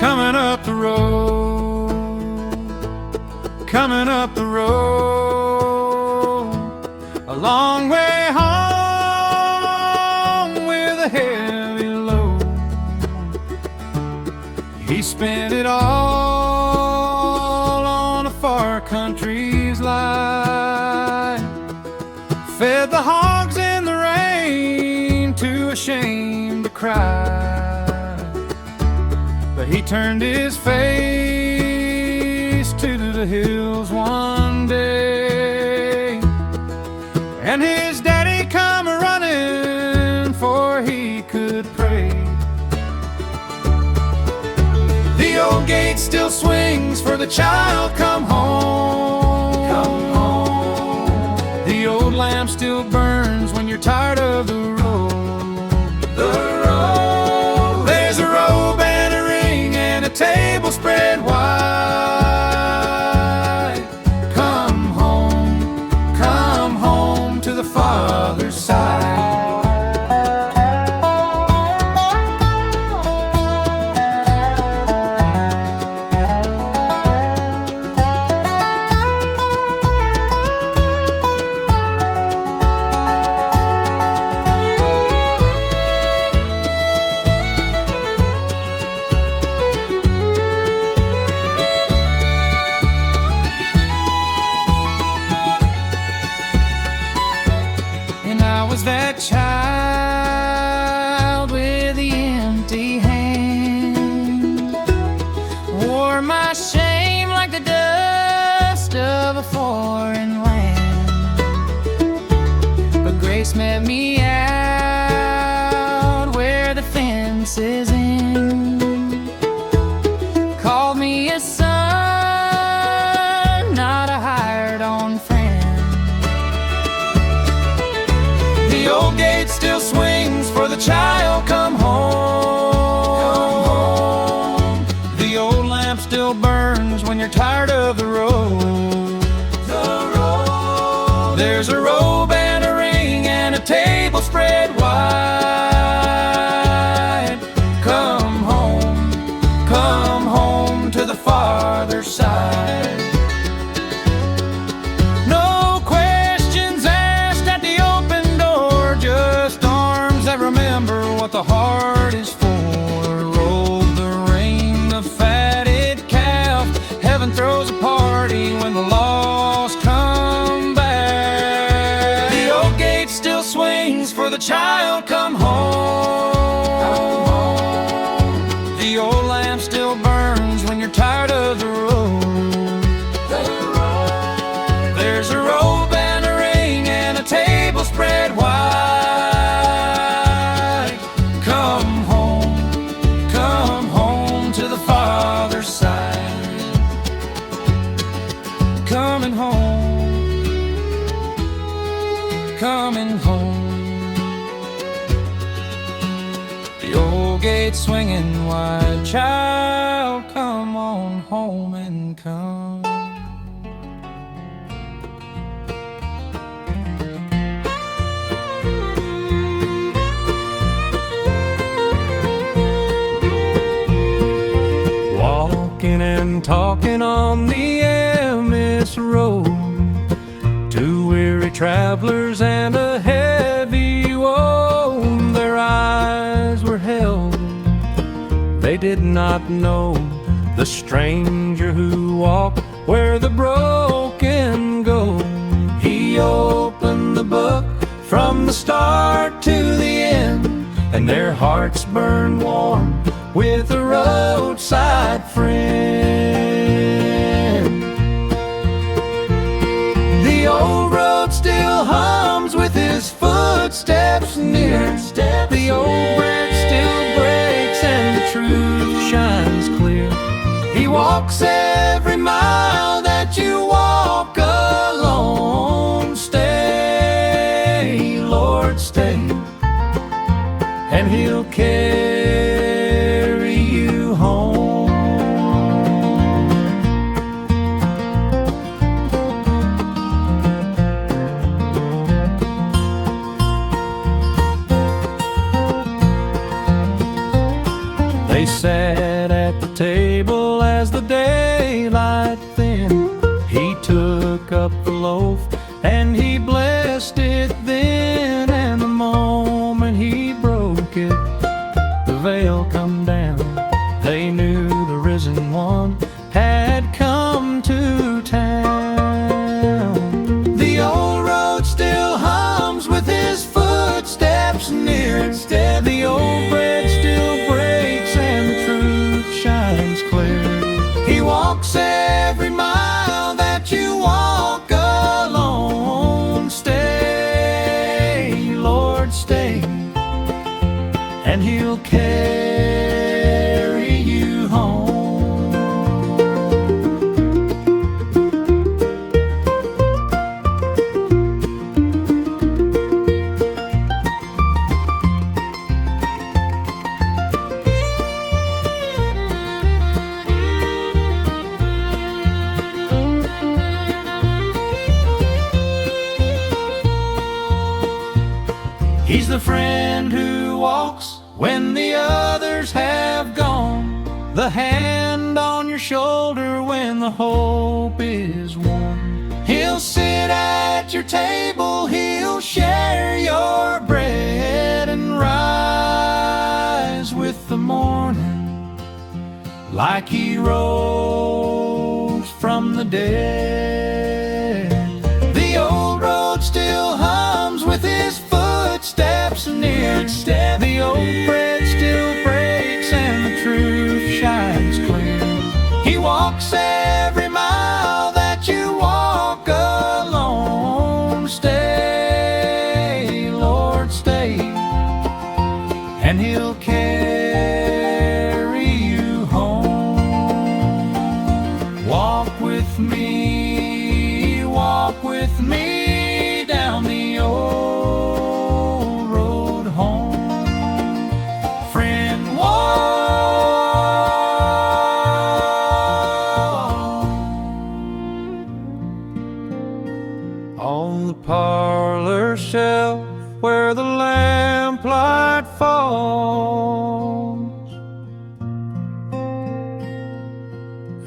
coming up the road, coming up the road, a long way home with a heavy load. He spent it all on a far country's life, fed the hogs in the rain, too ashamed to cry. But he turned his face to the hills one day, and his daddy come a-running for he could pray. The old gate still swings for the child come home. Come home. The old lamp still burns when you're tired of the road. The road. There's a robe and a ring and a table spread wide. Come home to the Father's side. That child with the empty hand wore my shame like the dust of a foreign land. But grace met me out where the fence is in, called me a son, not a hired-on friend. The old gate still swings for the child come home. The old lamp still burns when you're tired of the road. The road. There's a robe and a ring and a table spread wide. Come home to the farther side. Remember what the heart is for. Roll the ring, the fatted calf. Heaven throws a party when the lost come back. The old gate still swings for the child come home. The old lamp still burns when you're tired of the road. There's a robe and a ring and a table spread wide. Coming home. The old gate swinging wide, child, come on home and come. Walking and talking on the Emmaus road, two weary travelers and a heavy load. Their eyes were held, they did not know the stranger who walked where the broken go. He opened the book from the start to the end, and their hearts burned warm with a roadside friend. The old road still hums with his footsteps near. The old bread still breaks and the truth shines clear. He walks every mile that you walk alone. Stay, Lord, stay, and he'll carry you home. They sat at the table as the daylight thinned. He took up the loaf and he blessed it then, and the moment he broke it, the veil come down. They knew the risen one had come to town. The old road still hums with his footsteps near. The old bread still breaks and the truth shines clear. He walks every mile that you walk alone. Stay, Lord, stay, and he'll carry you home. He's the friend who walks when the others have gone, the hand on your shoulder when the hope is won. He'll sit at your table, he'll share your bread and rise with the morning like he rose from the dead. The old road still hums with his footsteps near. The old bread still breaks and the truth shines clear. He walks every mile that you walk alone. Stay, Lord, stay, and he'll carry you home. Walk with me down the old road home. Friend, walk. On the parlor shelf where the lamplight falls,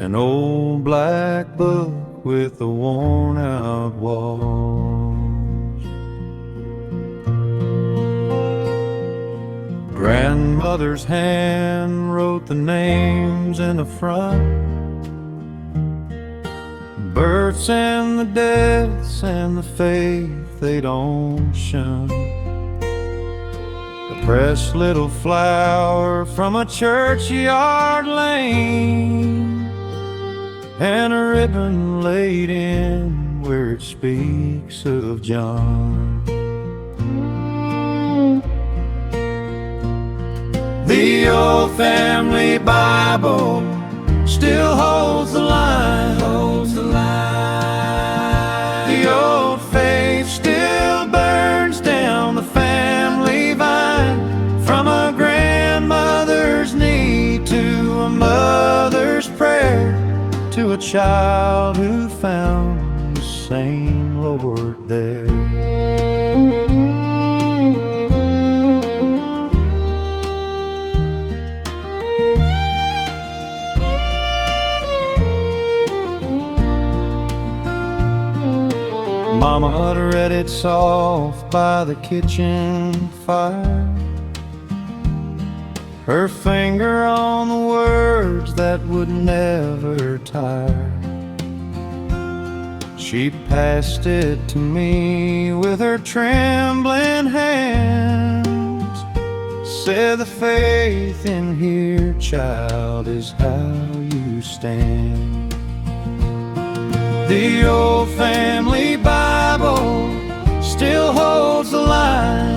an old black book with the worn out walls. Grandmother's hand wrote the names in the front, births and the deaths and the faith they don't shun. A pressed little flower from a churchyard lane, and a ribbon laid in where it speaks of John. The old family Bible still holds the line. The old faith still burns down the family vine, from a grandmother's knee to a mother's prayer, to a child who found the same Lord there. Mama had read it soft by the kitchen fire, her finger on the words that would never tire. She passed it to me with her trembling hands, said, the faith in here, child, is how you stand. The old family Bible still holds the line.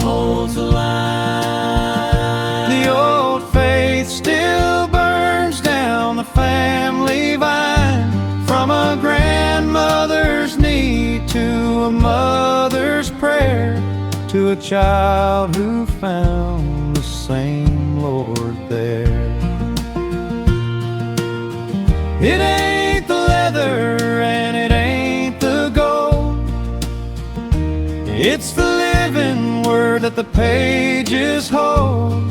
The old faith still burns down the family vine, from a grandmother's knee to a mother's prayer, to a child who found the same Lord there. It ain't the leather and it ain't the gold, it's the living word that the pages hold.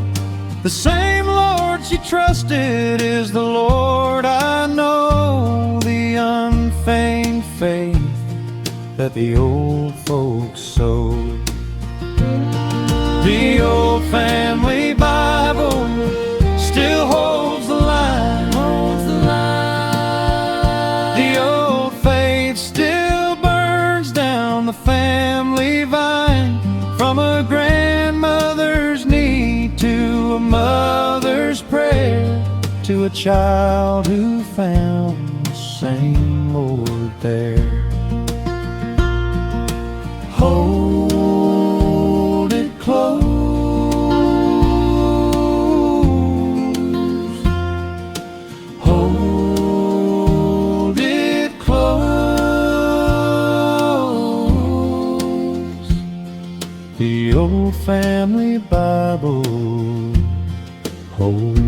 The same Lord Lord she trusted is the Lord. I know the unfeigned faith that the old folks sowed. The old family Bible still holds the line. The old faith still burns down the family vine. From a grandmother's need to a mother's prayer, to a child who found the same Lord there. Hold it close. Hold it close. The old family Bible. Hold.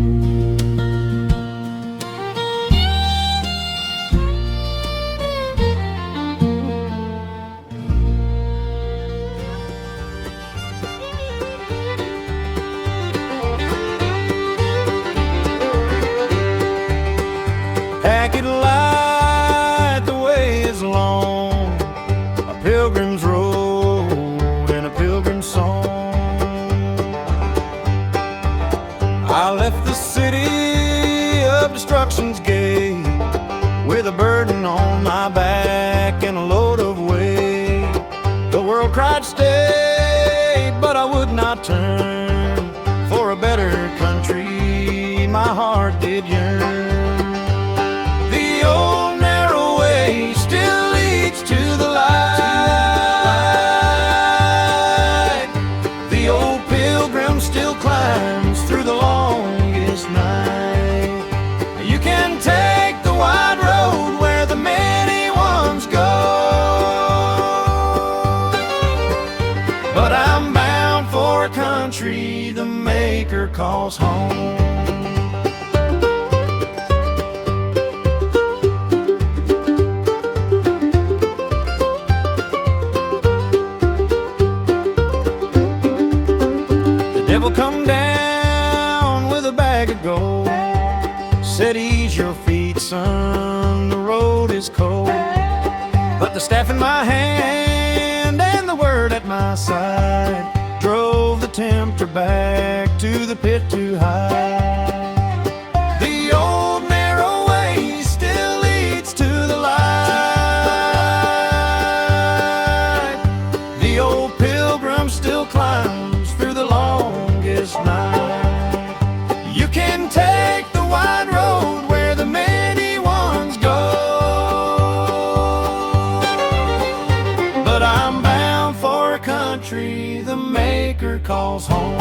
Pack it light, the way is long, a pilgrim's road and a pilgrim's song. I left the city of destruction's gate with a burden on my back and a load of weight. The world cried stay, but I would not turn. For a better country my heart did yearn. The old narrow way still leads to the light. The old pilgrim still climbs through the longest night. You can take the wide road where the many ones go, but I'm bound for a country the Maker calls home. Devil come down with a bag of gold, said ease your feet son, the road is cold. But the staff in my hand and the word at my side drove the tempter back to the pit too high. The old narrow way still leads to the light. The old pilgrim still climbs through the longest night. You can take the wide road where the many ones go, but I'm bound for a country the Maker calls home.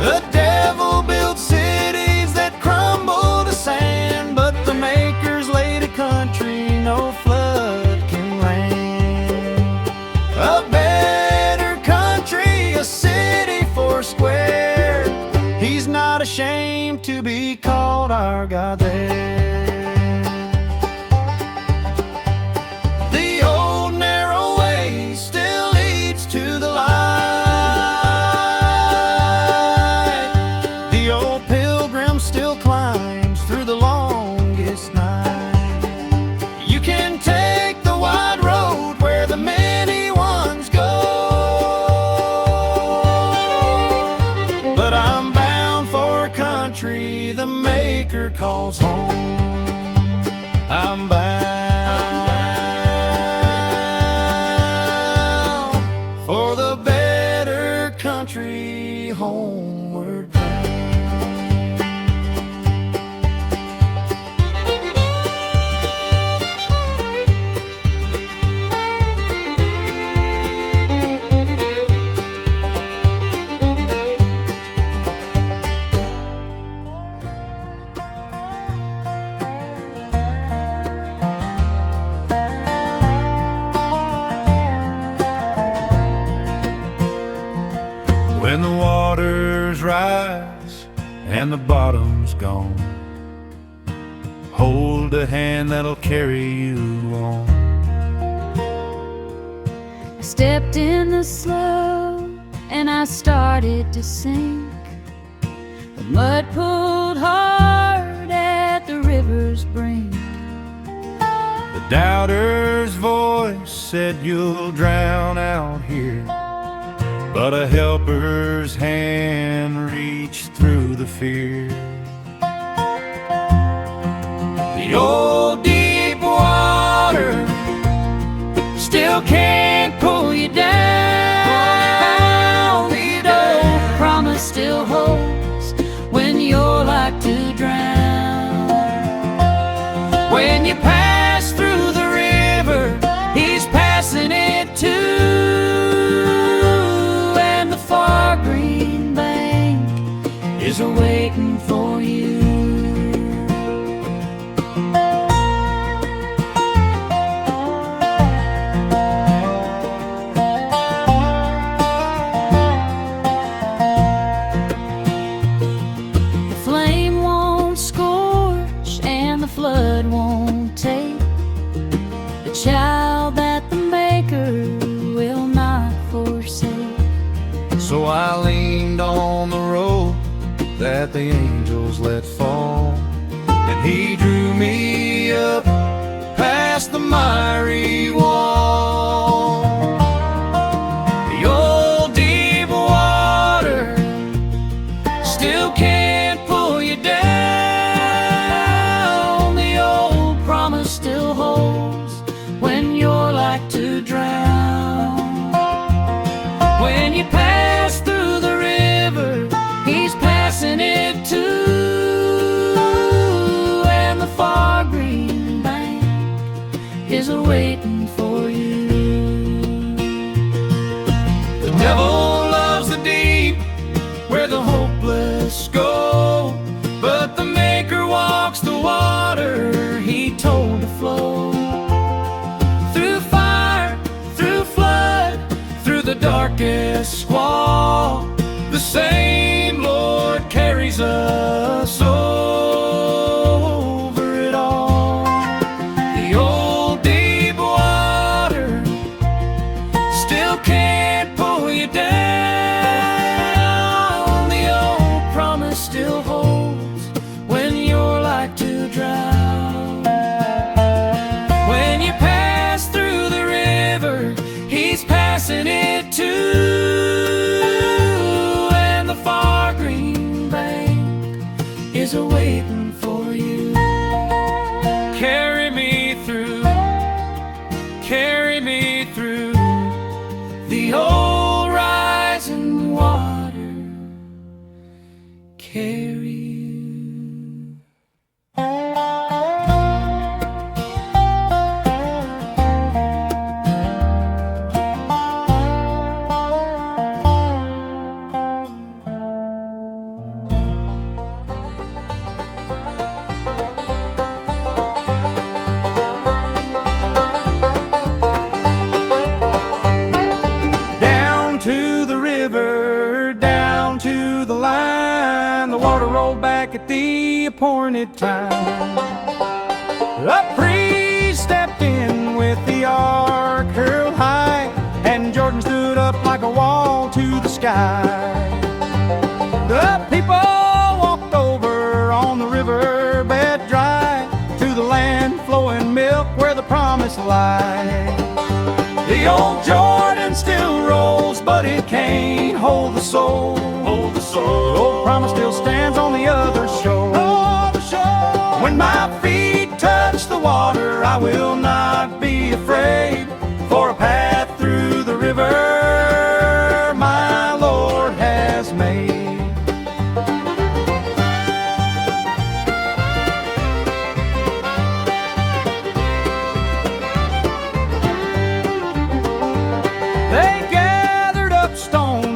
The devil built cities that crumble to sand, but the Maker's laid a country no flood can land. A better country, a city four square. He's not ashamed to be called our God there. The old narrow way still leads to the light. The old pilgrim still climbs through the longest night. You can take the wide road where the many ones go, but I'm bound for a country the Maker calls home. I'm bound for the better country, homeward bound. When the waters rise and the bottom's gone, hold a hand that'll carry you on. I stepped in the slow and I started to sink. The mud pulled hard at the river's brink. The doubter's voice said, "You'll drown out here." But a helper's hand reached through the fear. The old deep water still can't pull you down. The old promise still holds when you're like to drown. When you pass through the river, he's passing it too, and the far green bank is waiting for you. Flood won't take the child that the Maker will not forsake. So I leaned on the rope that the angels let fall, and he drew me up past the miry wall. The old deep water still can't pull you down. Still holds when you're like to drown. When you pass through the river, he's passing it too, and the far green bank is waiting for you. The devil loves the deep where the hopeless go, but the Maker walks the water he told to flow. Through fire, through flood, through the darkest squall, the same Lord carries us over it all. The old deep water still can't pull you down. The old promise still holds when you're like to drown. Passing it too, and the far green bank is waiting for you. Carry me through the old rising water. Carry you. Down to the line, the water rolled back at the appointed time. A priest stepped in with the ark hurled high, and Jordan stood up like a wall to the sky. The people walked over on the riverbed dry to the land flowing milk where the promise lies. The old Jordan still rolls, but it can't hold the soul. Hold the soul. The old promise still stands on the other shore. When my feet touch the water, I will not be afraid. For a path through the river my Lord has made.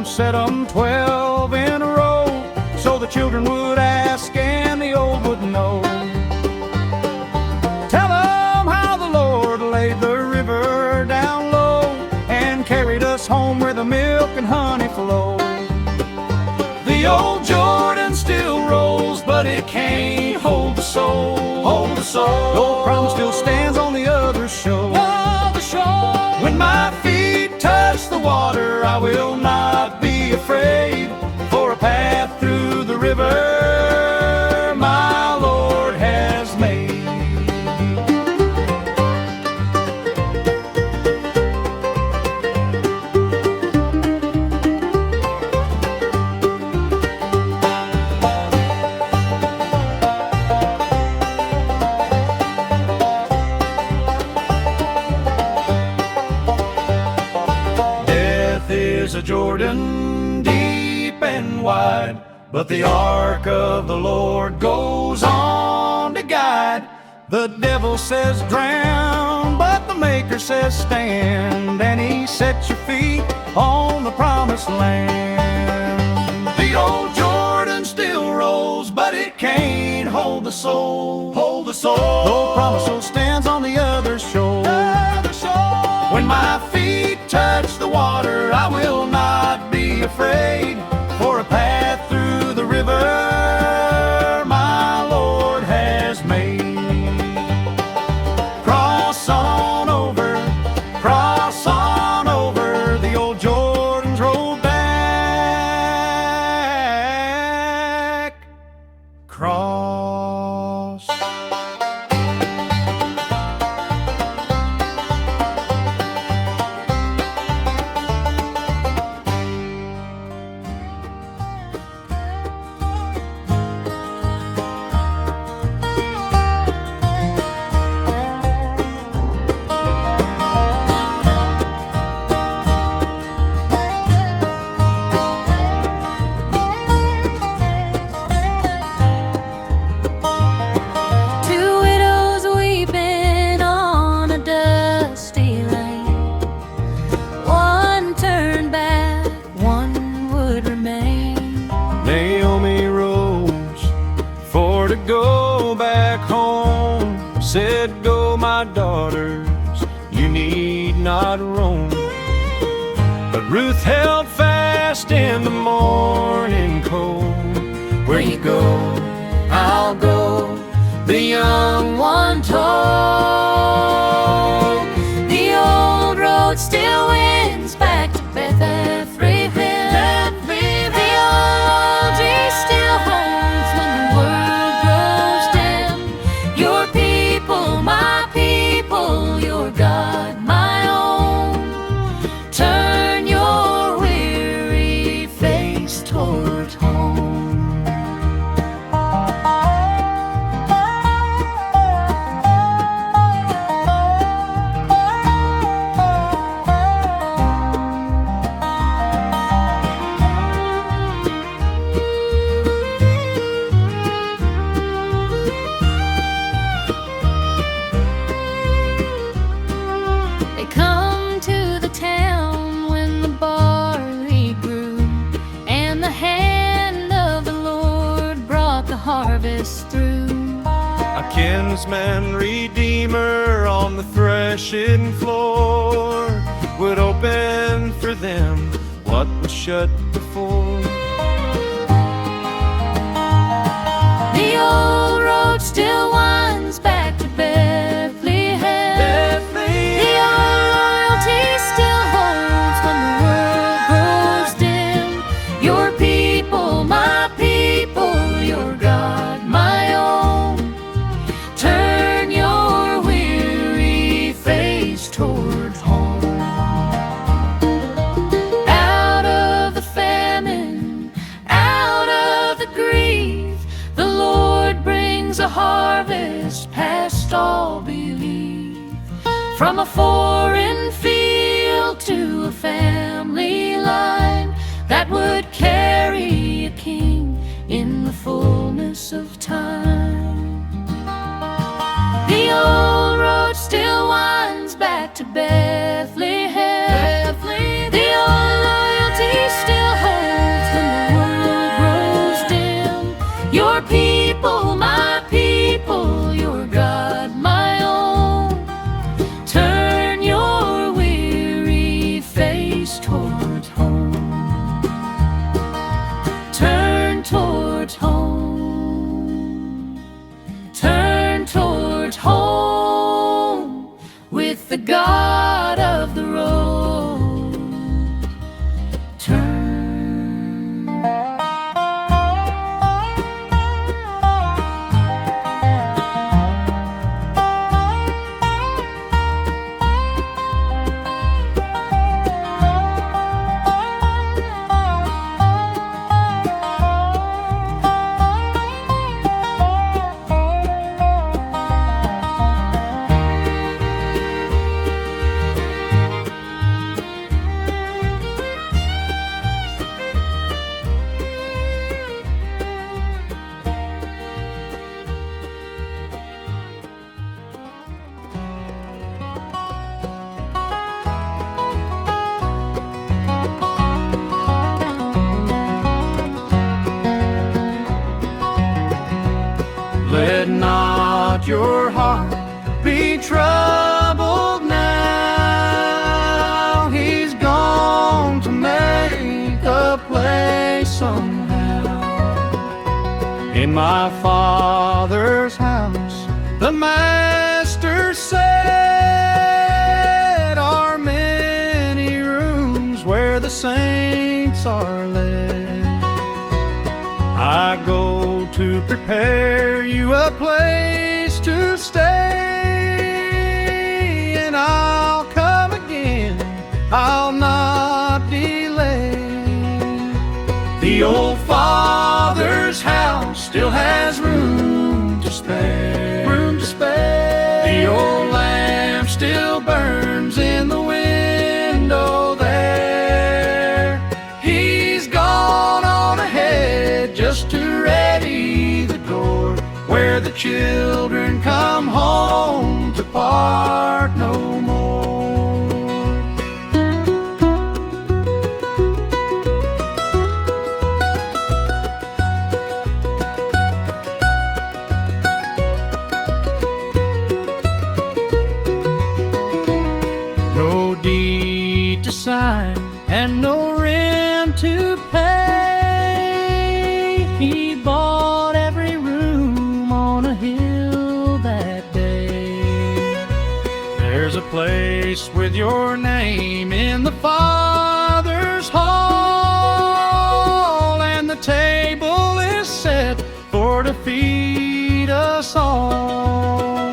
Set 'em 12 in a row, so the children would ask and the old would know. Tell 'em how the Lord laid the river down low and carried us home where the milk and honey flow. The old Jordan still rolls, but it can't hold the soul. Hold the soul. The old promise still stands on the other shore. When my feet touch the water, I will not be afraid, for a path through the river my Lord has made. Is a Jordan deep and wide, but the ark of the Lord goes on to guide. The devil says drown, but the Maker says stand, and he sets your feet on the promised land. The old Jordan still rolls, but it can't hold the soul. Hold the soul. Though promised soul stands on the other shore. When my feet touch the water, I will not be afraid, for a path through the river my Lord has made. Cross on over, the old Jordan's rolled back. Cross. Naomi rose for to go back home, said, "Go, my daughters, you need not roam." But Ruth held fast in the morning cold. Where you go, I'll go, the young one told. The old road still wins back to Bethlehem. Still holds when the world grows dim. Your people, my people, your God, my own. Turn your weary face toward home. Harvest through. A kinsman redeemer on the threshing floor would open for them what was shut before. The old road still winds back to Bethlehem. The old loyalty still holds when the world grows dim. Your people, my people, your God, my own. Turn your weary face toward home. Out of the famine, out of the grief, the Lord brings a harvest past all belief. From a foreign field to a family line that would carry a king in the fullness of time. The old road still winds back to Bethlehem. The old loyalty still holds when the world grows dim. Your people, my people, your God, my own. Turn your Let not your heart be troubled now. He's gone to make a place somehow. In my Father's house, the Master said, are many rooms where the saints are led. I go to prepare you a place to stay, and I'll come again, I'll not delay. The old Father's house still has room to spare. Room to spare. The old lamp still burns in the window there. He's gone on ahead just to ready the door, where the children come home to part no more. No deed to sign and no rent to pay. He bought every room on a hill that day. There's a place with your name in the Father's hall, and the table is set for to feed us all.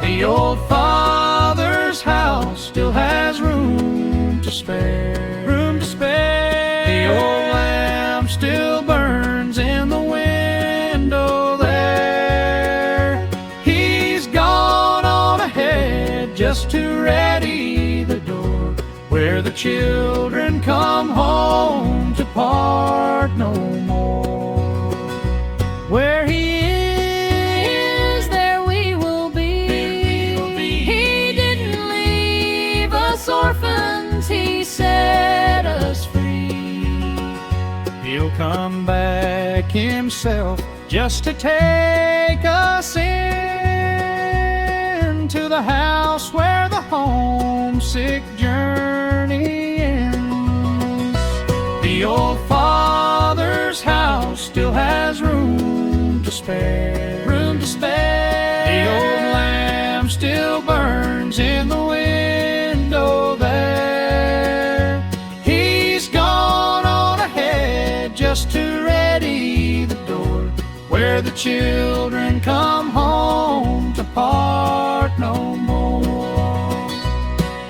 The old Father's house still has room to spare. Room to spare. The old lamp still burns in the window there. He's gone on ahead just to ready the door, where the children come home to part no more. Where He is, there we will be. He didn't leave us orphans, He set us free. He'll come back Himself just to take us in to the house where the homesick journey ends. The old Father's house still has room to spare. Room to spare. The old lamp still burns in the window there. He's gone on ahead just to ready the door, where the children come home to part no more.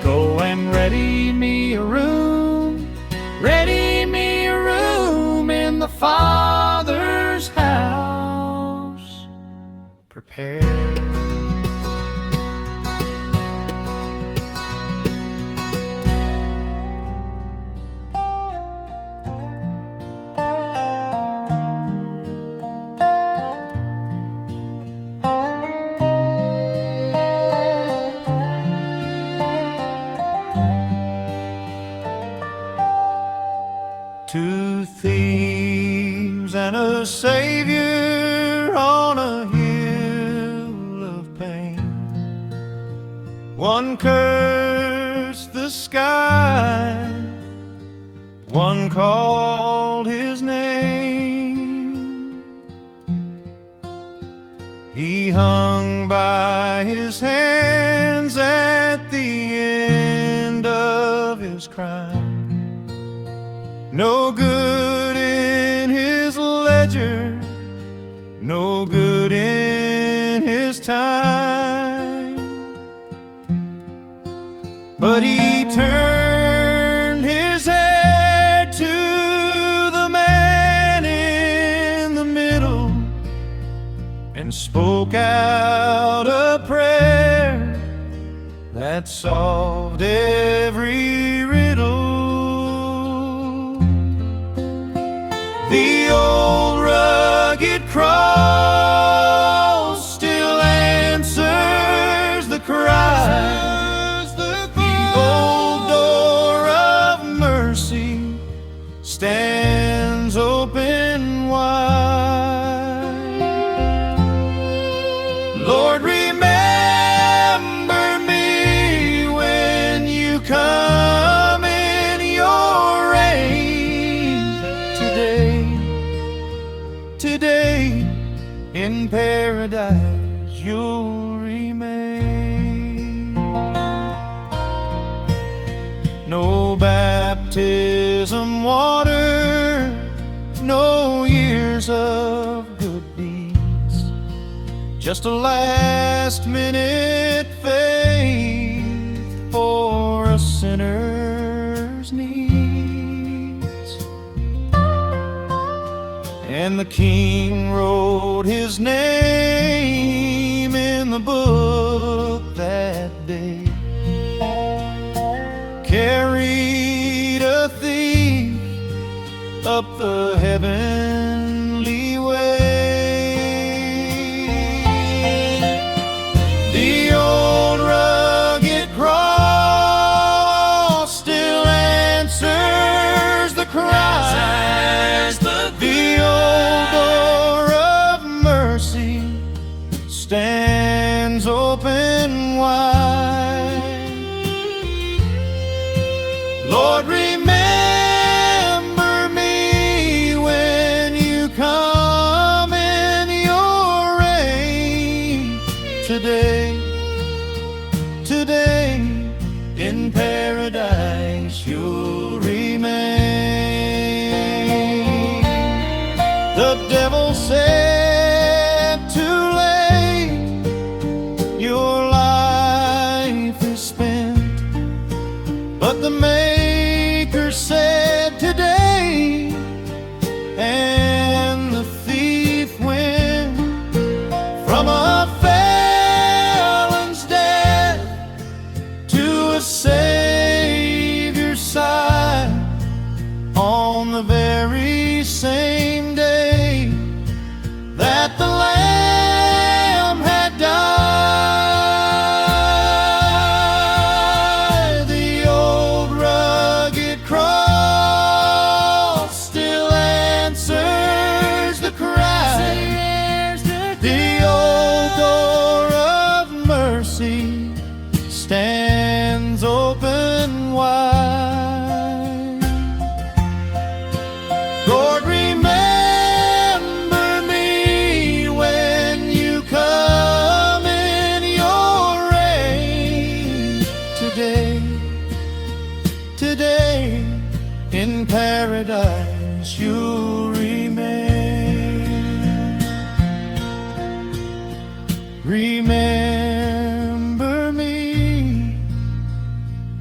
Go and ready me a room, ready me a room in the Father's house. Prepare. Two thieves and a Savior on a hill of pain. One cursed the sky, one called His name. He hung by His hands at the end of His crime. No good in His ledger, no good in His time. But He turned His head to the man in the middle and spoke out a prayer that solved every riddle. The old rugged cross still answers the cry. The old door of mercy stands open wide. Today in paradise you'll remain. No baptism water, no years of good deeds, just a last-minute faith for a sinner's needs. And the King wrote his name in the book that day, carried a thief up the heavenly way. The old rugged cross still answers the cry. The old door of mercy stands open wide. Lord, remember me when you come in your reign. Today in paradise you'll remain. The devil said too late, your life is spent, but the Maker said today, and the thief went from a felon's death to a Savior's side on the very same day that the Lamb had died. The old rugged cross still answers the cry. The old door of mercy stands open wide. Lord, remember me when you come in your reign. Today in paradise you'll remain. Remember me,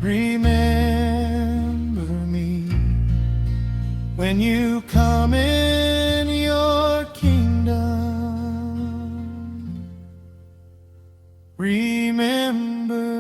remember me when you come in your kingdom. Remember.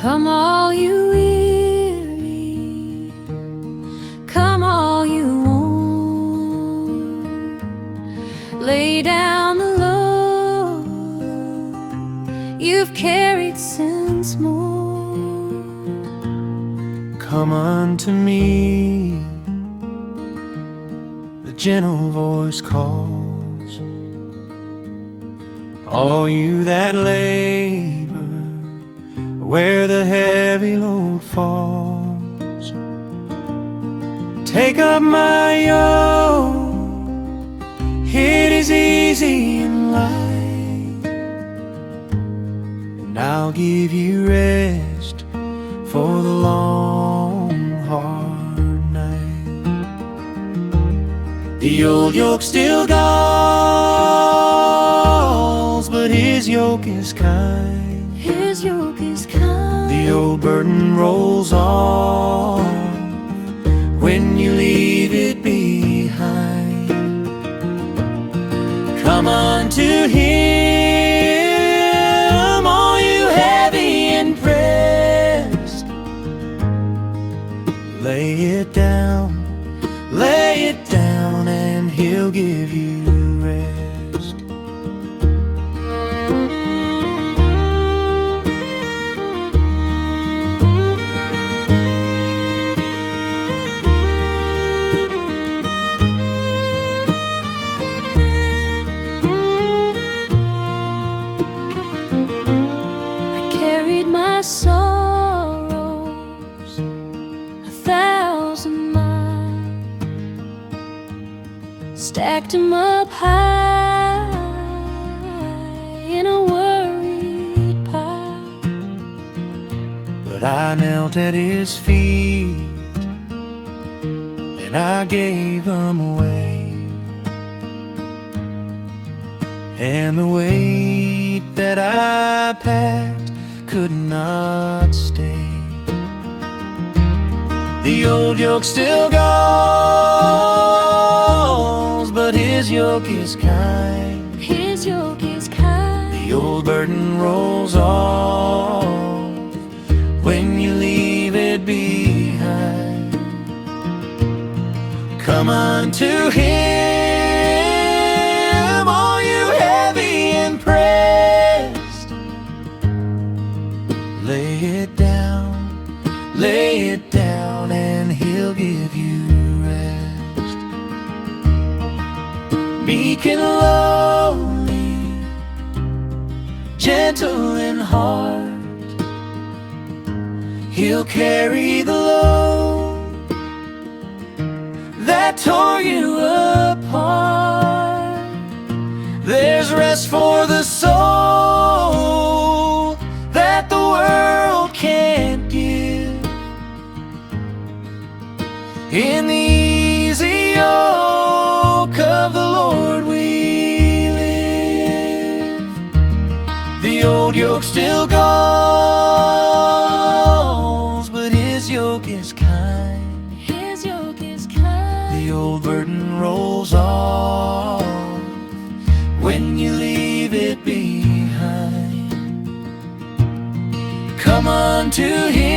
Come all you weary, come all you want, lay down the load you've carried since morn. Come unto me, the gentle voice calls, all you that labor, where the heavy load falls. Take up my yoke, it is easy and light, and I'll give you rest for the long, hard night. The old yoke still galls, but his yoke is kind. His yoke is kind. The old burden rolls off when you leave it behind. Come unto him, all you heavy and pressed. Lay it down, and he'll stacked 'em up high in a worried pile. But I knelt at his feet and I gave 'em away, and the weight that I packed could not stay. The old yoke still goes, but his yoke is kind. His yoke is kind. The old burden rolls off when you leave it behind. Come unto him, all you heavy and pressed. Lay it down, lay it down, and he'll give you rest. Meek and lowly, gentle in heart, he'll carry the load that tore you apart. There's rest for the soul that the world can't give. In the easy yoke of the Lord we live. The old yoke still goes, but his yoke is kind. His yoke is kind. The old burden rolls off when you leave it behind. Come unto him,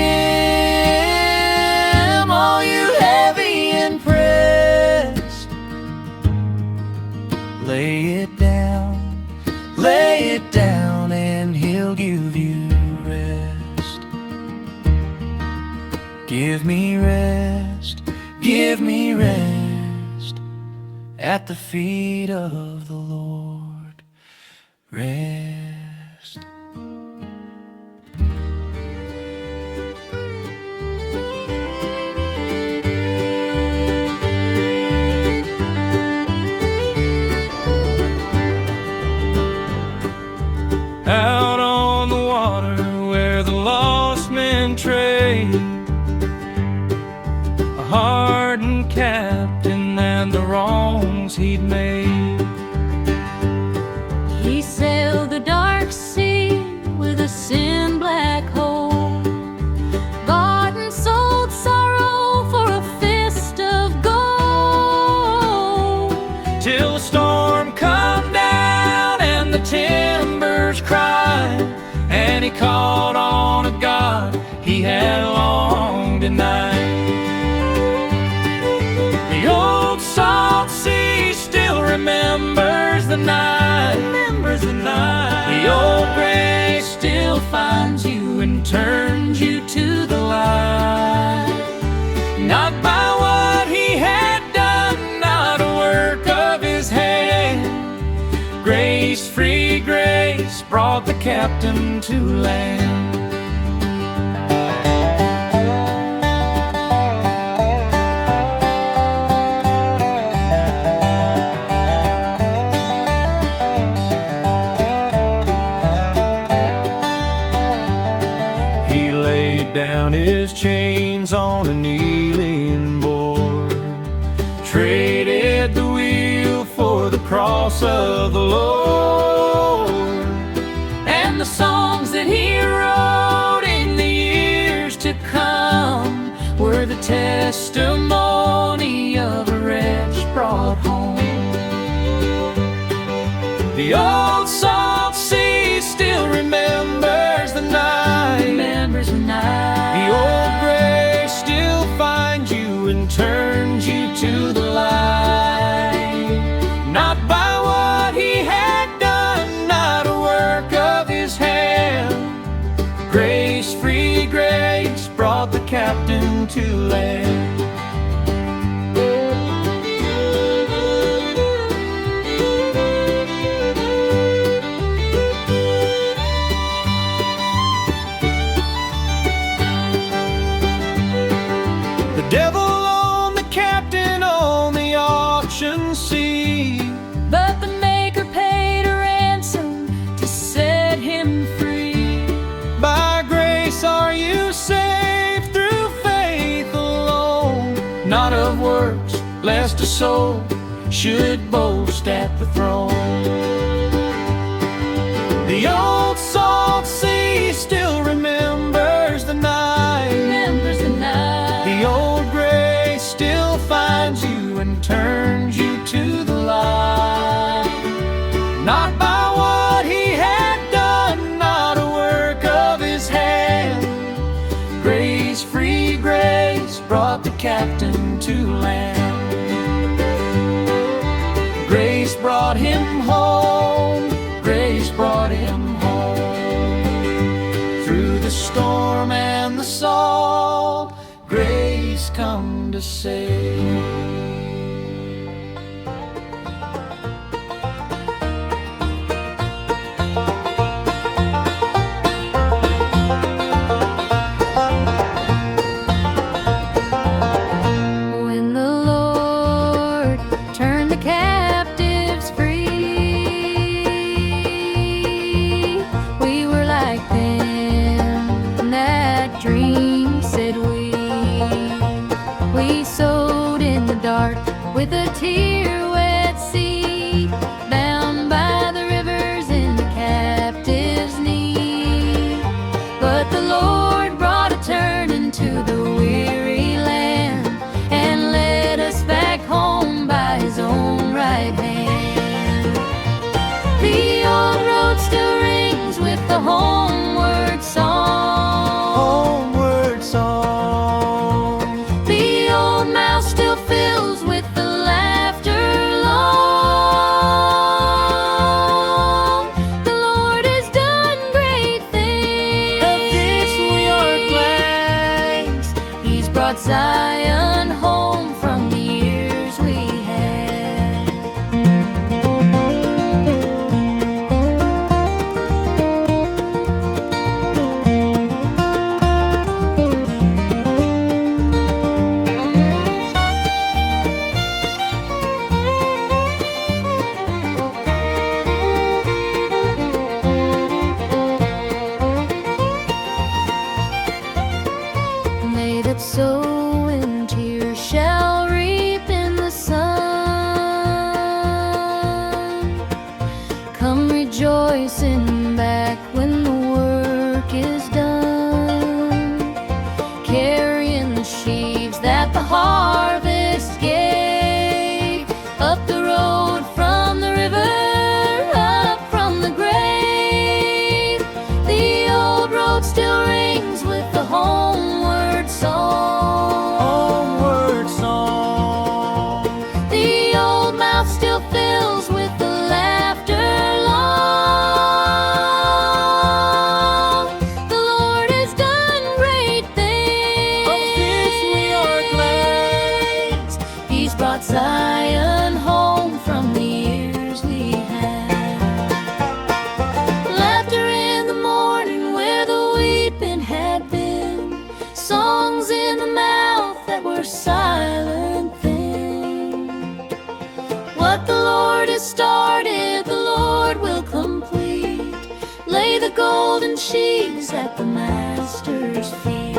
all you heavy and pressed. Lay it down, and he'll give you rest. Give me rest at the feet of the Lord. Rest. Out on the water where the lost men trade, a hardened captain and the wrongs he'd made. He sailed the dark sea with a sin black hole, bought and sold sorrow for a fist of gold, Till the storm come down and the timbers cried, and he called on a God he had long denied. The old salt sea still remembers the night. The old grace still finds you and turns you to the light. Not by what he had done, not a work of his hand. Grace, free grace, brought the captain to land. He laid down his chains on a kneeling board, traded the wheel for the cross of the Lord, and the songs that he wrote in the years to come were the testimony of a wretch brought home. The old salt sea still remembers the night. Remembers the night. The old grace still finds you and turns you to the light. Not by what he had done, not a work of his hand. Grace, free grace, brought the captain to land. Devil on the captain on the auction seat. sea. But the Maker paid a ransom to set him free. By grace are you saved through faith alone, not of works, lest a soul should boast at the throne. The old salt sea still remembers the night. The old grace still finds you and turns you to the light. Not by what he had done, not a work of his hand. Grace, free grace, brought the captain to land. Grace brought him home. Grace brought him home. Through the storm and the salt, grace come to save. When the Lord turned the captives free, we were like them in that dream, said we. We sowed in the dark with a tear-wet sea, bound by the rivers in the captive's knee. But the Lord brought a turn into the weary land and led us back home by his own right hand. The old road still rings with the homeward song. Homeward song. The old mouth still fills with the laughter long. The Lord has done great things. Of this we are glad. He's brought Zion home from the years we had. They that sow in tears shall reap in the sun. Come rejoicing back when the work is done, carrying the sheaves that the harvest gave, up the road from the river, up from the grave. The old road still rings with the homeward song. Homeward song. The old mouth still fills with the laughter long. The Lord has done great things. Of this we are glad. He's brought Zion home from the years we had. Laughter in the morning where the weeping had been. Songs in the mouth that were silent then. What the Lord has started, the Lord will complete. Lay the golden sheaves at the Master's feet.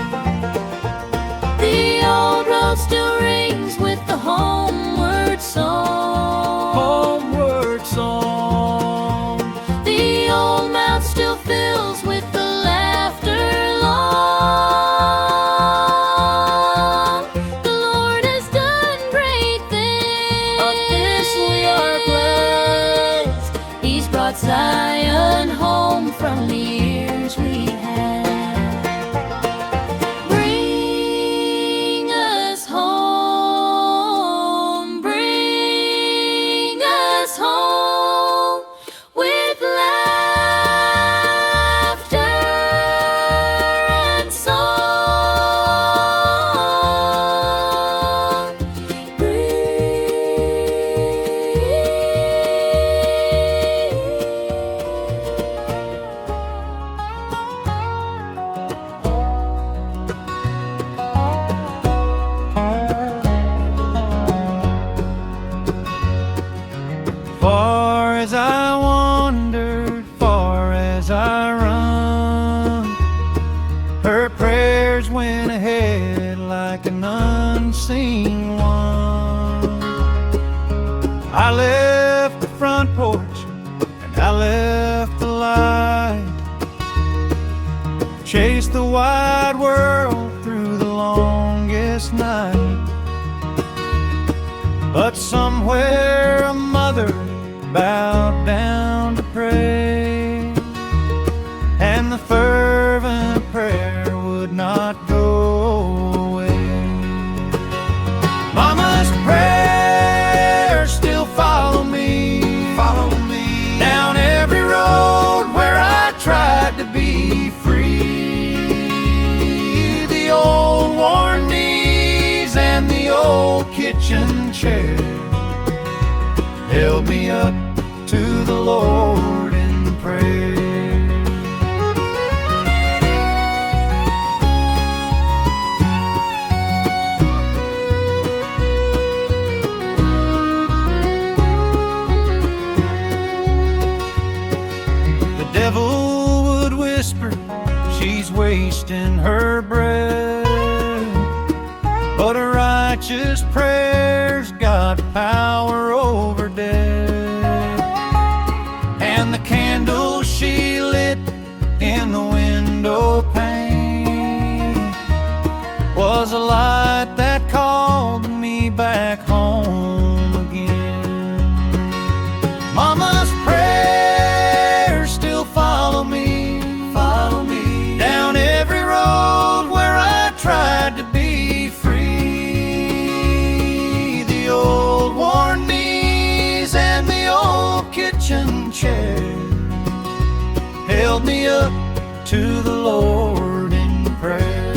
The old road still rings with the homeward song. Homeward song. The old mouth still fills with the laughter long. The Lord has done great things. Of this we are glad. He's brought Zion home from the years we had. Bring us home, bring us home with laughter and song. Bring Far as I wandered, far as I run, her prayers went ahead like an unseen one. I left the front porch and I left the light, chased the wide world through the longest night. But somewhere a mother bowed down to pray, and the fervent prayer would not go away. Mama's prayers still follow me down every road where I tried to be free. The old worn knees and the old kitchen chair held me up to the Lord in prayer. The devil would whisper, she's wasting her breath, but her righteous prayers got power over death. And the candle she lit in the window pane was a light that called me back home again. Mama's prayers still follow me down every road where I tried to be free. The old worn knees and the old kitchen chair held me up to the Lord in prayer.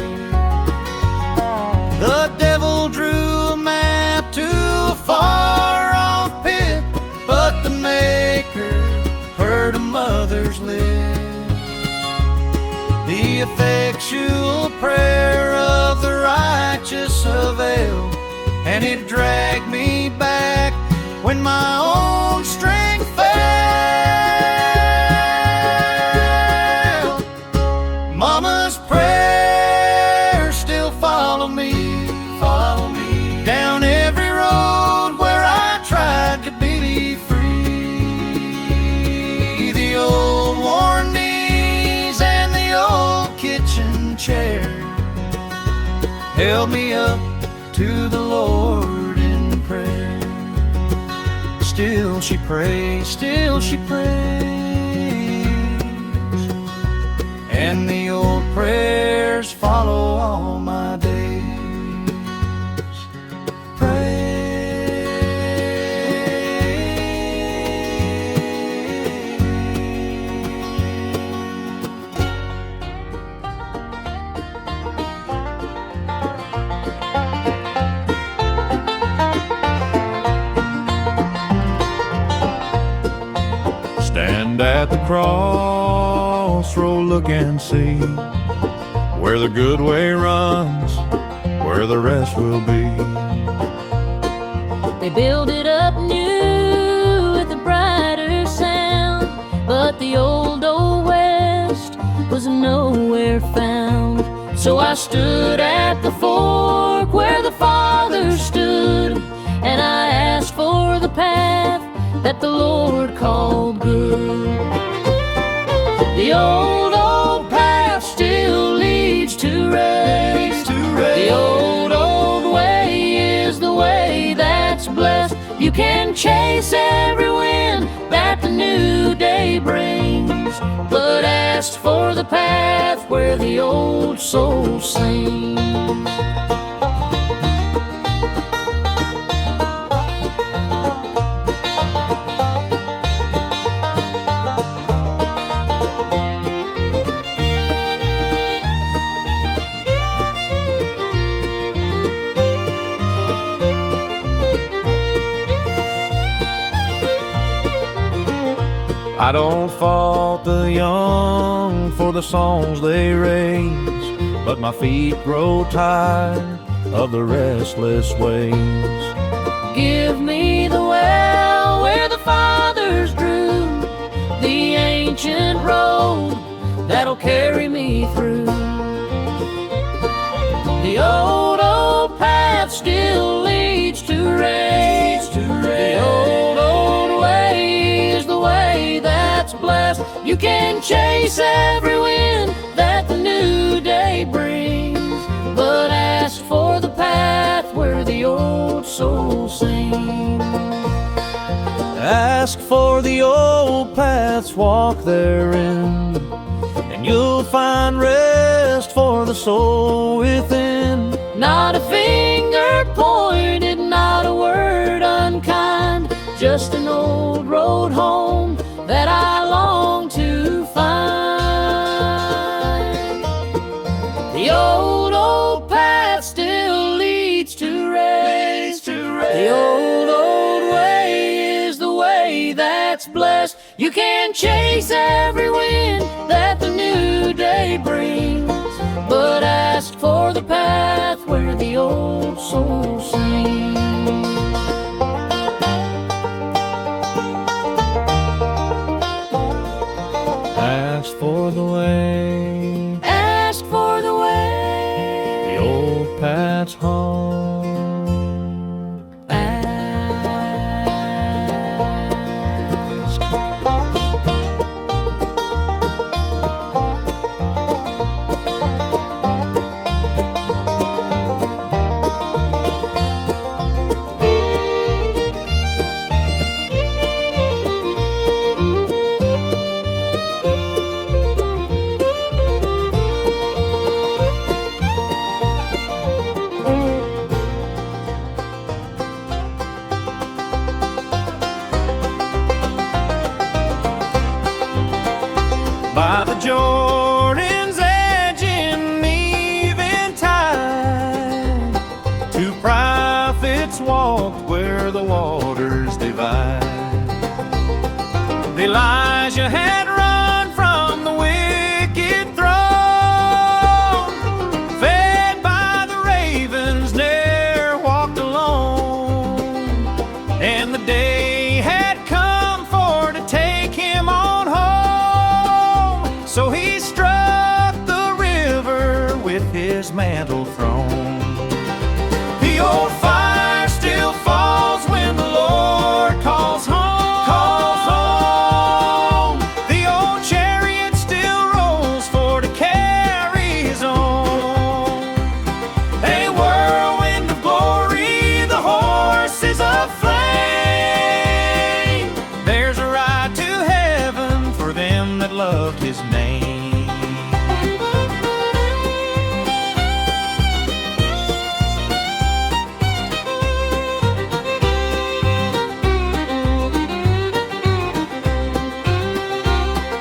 The devil drew a map to a far-off pit, but the Maker heard a mother's lips. The effectual prayer of the righteous availed, and it dragged me back when my own strength failed. Mama's prayers still follow me down every road where I tried to be free. The old worn knees and the old kitchen chair held me up to the Lord in prayer. Still she prays, and the old prayers follow all my days. Stand at the crossroad, look and see where the good way runs, where the rest will be. They build it up new with a brighter sound, but the old West was nowhere found. So I stood at the fork where the Father stood, and I asked for the path that the Lord called good. The old path still leads to rest. The old way is the way that's blessed. You can chase every wind that the new day brings, but ask for the path where the old soul sings. I don't fault the young for the songs they raise, but my feet grow tired of the restless ways. Give me the well where the fire You can chase every wind that the new day brings, but ask for the path where the old soul sings. Ask for the old paths, walk therein, and you'll find rest for the soul within. Not a finger pointed, not a word unkind, just an old road home that I long to find. The old path still leads to rest. The old way is the way that's blessed. You can chase every wind that the new day brings, but ask for the path where the old soul sings. Ask for the way, ask for the way, the old path's home. By the Jordan's edge in eventide, two prophets walked where the waters divide. Elijah had run from the wicked throne, fed by the ravens, ne'er walked alone, and the day had come for to take him on home. So he struck the river with his mantle thrown. The old fire still falls when the Lord calls home. The old chariot still rolls for to carry his own. A whirlwind of glory, the horses aflame. There's a ride to heaven for them that loved his name.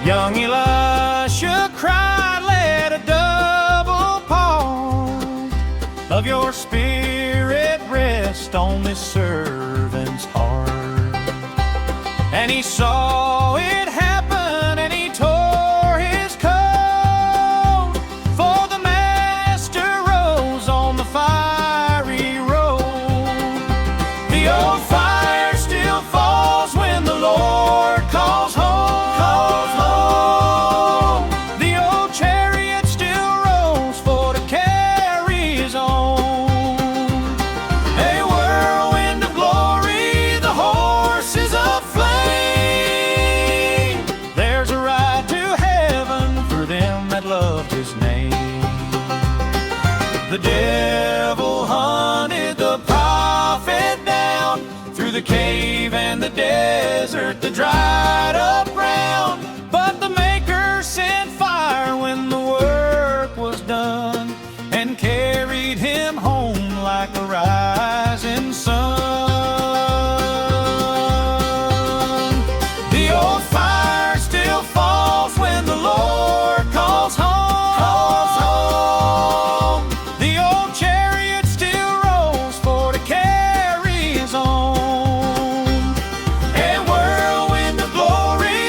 Young Elisha cried, let a double part of your spirit rest on this servant's heart. And he saw it happen, and he tore his coat, for the master rose on the fiery road. The old fire still falls when the Lord calls home. The old chariot still rolls for to carry his own. A whirlwind of glory, the horses aflame. There's a ride to heaven for them that loved his name. The devil hunted the prophet down through the cave and the desert, the dried up ground. But the Maker sent fire when the work was done, and carried him home like a rising sun. The old fire still falls when the Lord calls home. The old chariot still rolls for to carry his own. A whirlwind of glory,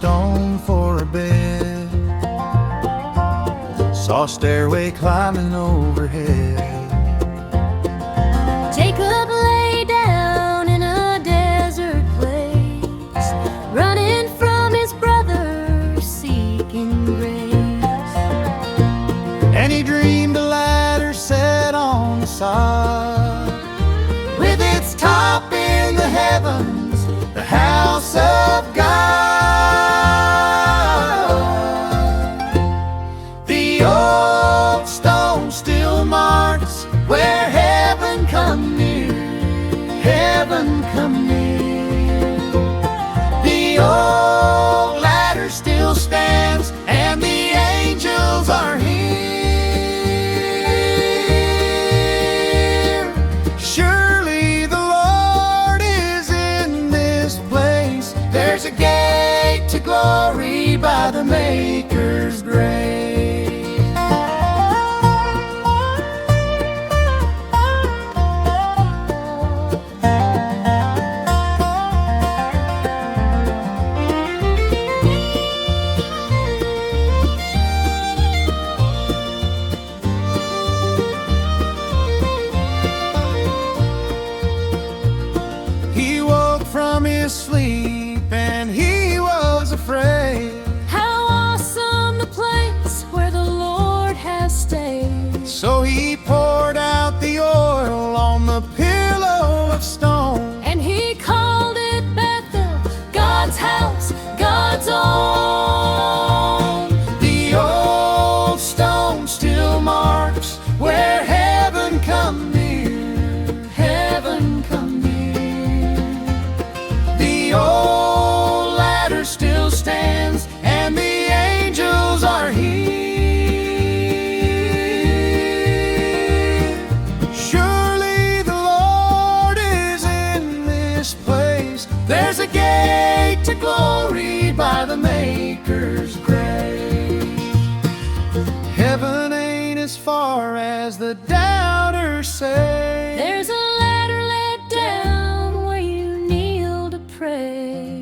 stone for a bed. Saw a stairway climbing overhead. Jacob lay down in a desert place, running from his brothers, seeking grace. And he dreamed a ladder set on the side, with its top in the heavens, the house of God. The old stone still marks where heaven come near, heaven come near. The old ladder still stands, and the angels are here. Surely the Lord is in this place. There's a gate to glory by the Maker's grace. He woke from his sleep and he was afraid. How awesome the place where the Lord has stayed. So he poured out the oil on the pillow of stone. And he called it Bethel, God's house, God's own. The old stone still marks where heaven come near, heaven come near. The old ladder still stands, and the angels are here. Surely the Lord is in this place. There's a gate to glory by the Maker's grace. Heaven ain't as far as the doubters say. There's a ladder let down where you kneel to pray.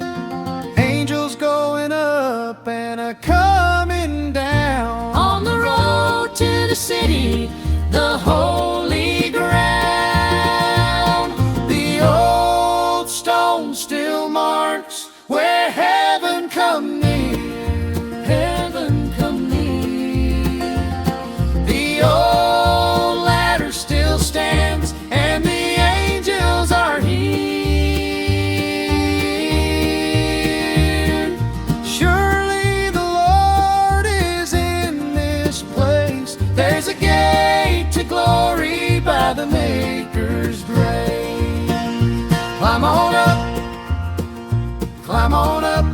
Angels going up and a coming down. On the road to the city, the holy ground. The old stone still marks where heaven come near, heaven come near. The old ladder still stands, and the angels are here. Surely the Lord is in this place. There's a gate to glory by the Maker's grace. Climb on up, climb on up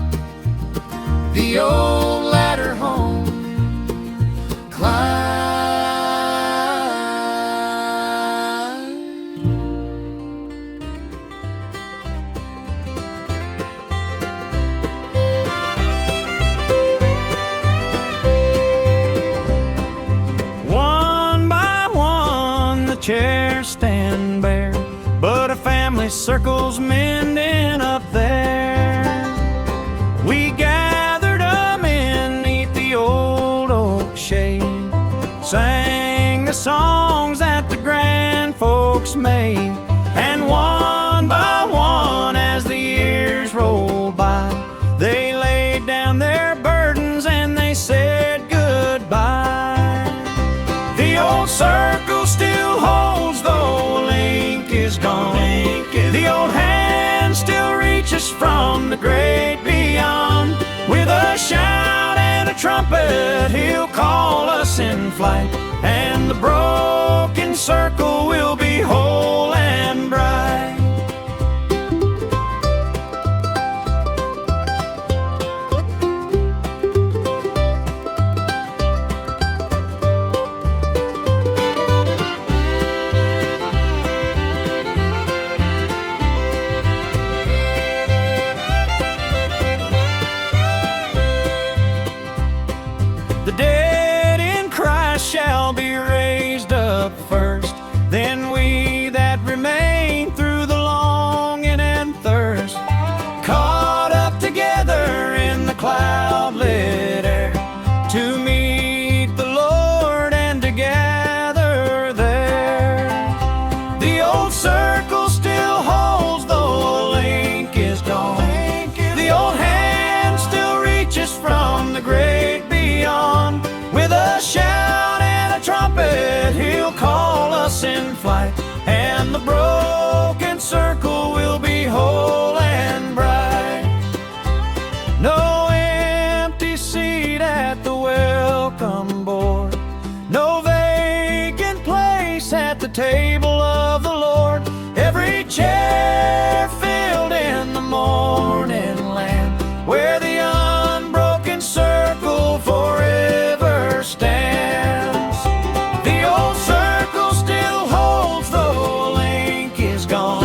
the old ladder home. Climb. One by one the chairs stand bare, but a family circles mending up there. We gathered 'em in 'neath the old oak shade, sang the songs that the grand folks made, and one by one as the years rolled by, they laid down their burdens and they said goodbye. The old circle still holds, though Link is gone. The old hand still reaches from the great beyond. With a shout and a trumpet, he'll call us in flight, and the broken circle will be whole and bright. The dead in Christ shall be raised up first. us in flight, and the broken circle will be whole and bright. No empty seat at the welcome board, no vacant place at the table of the Lord. Every chair filled in the morning land, where the unbroken circle forever stands. The old circle still holds, though a link is gone.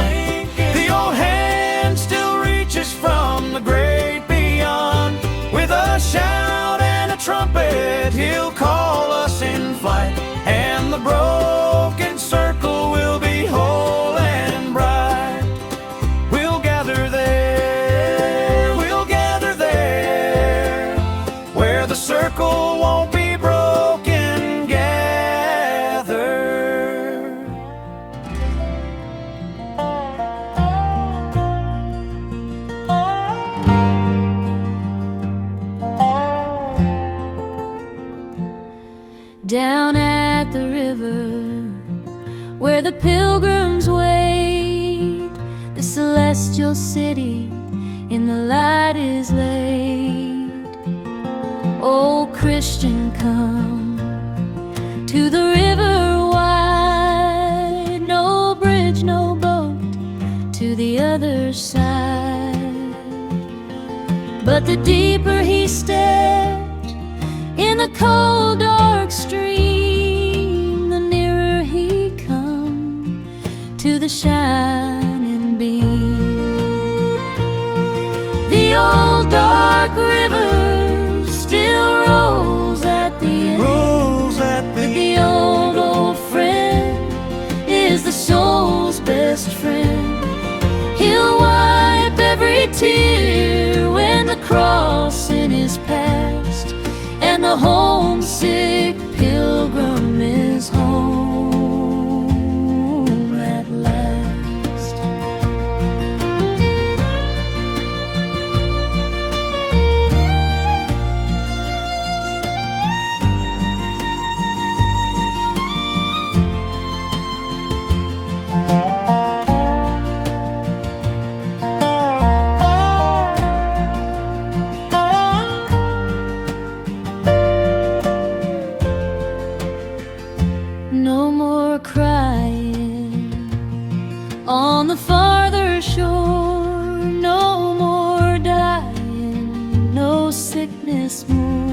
The old hand still reaches from the great beyond. With a shout and a trumpet, he'll call us in flight, and the broken circle will be whole and bright. We'll gather there, where the circle won't be broken, gather. Down at the river, where the pilgrims wait, the celestial city in the light is laid. Oh, Christian, come to the river wide, no bridge, no boat to the other side. But the deeper he stepped in the cold dark stream, the nearer he come to the shining beam. The old dark river still rolls at the end, but the old friend is the soul's best friend. He'll wipe every tear when the crossing is past, and the homesick pilgrim is home at last. No more crying on the farther shore, no more dying, no sickness more.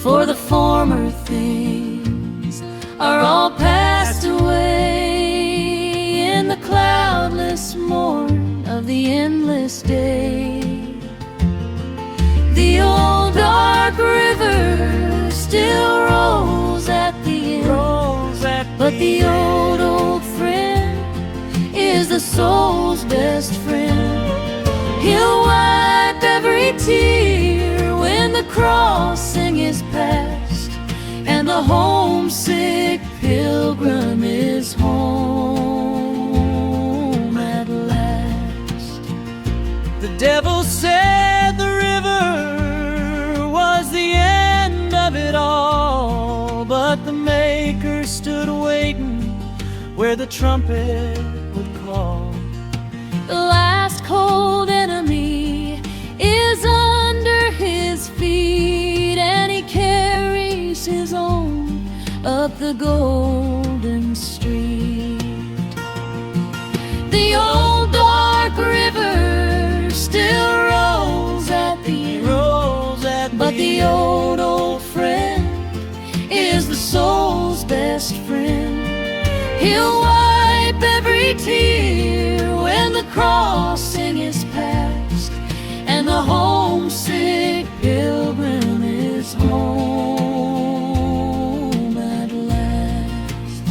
For the former things are all passed away in the cloudless morn of the endless day. The old dark river still rolls at the end, but the old friend is the soul's best friend. He'll wipe every tear when the crossing is past, and the homesick pilgrim is home at last. The devil said the river was the end of it all, but the Maker stood waiting where the trumpet would call. The last cold enemy is under his feet, and he carries his own up the golden street. The old dark river still rolls at the end, but the old friend is the soul's best friend. He'll wipe every tear when the crossing is past, and the homesick pilgrim is home at last.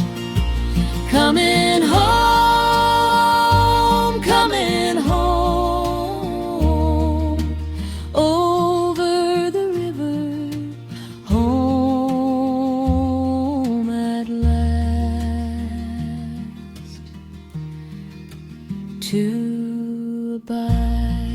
Coming home, coming home, over the river, home at last, to abide.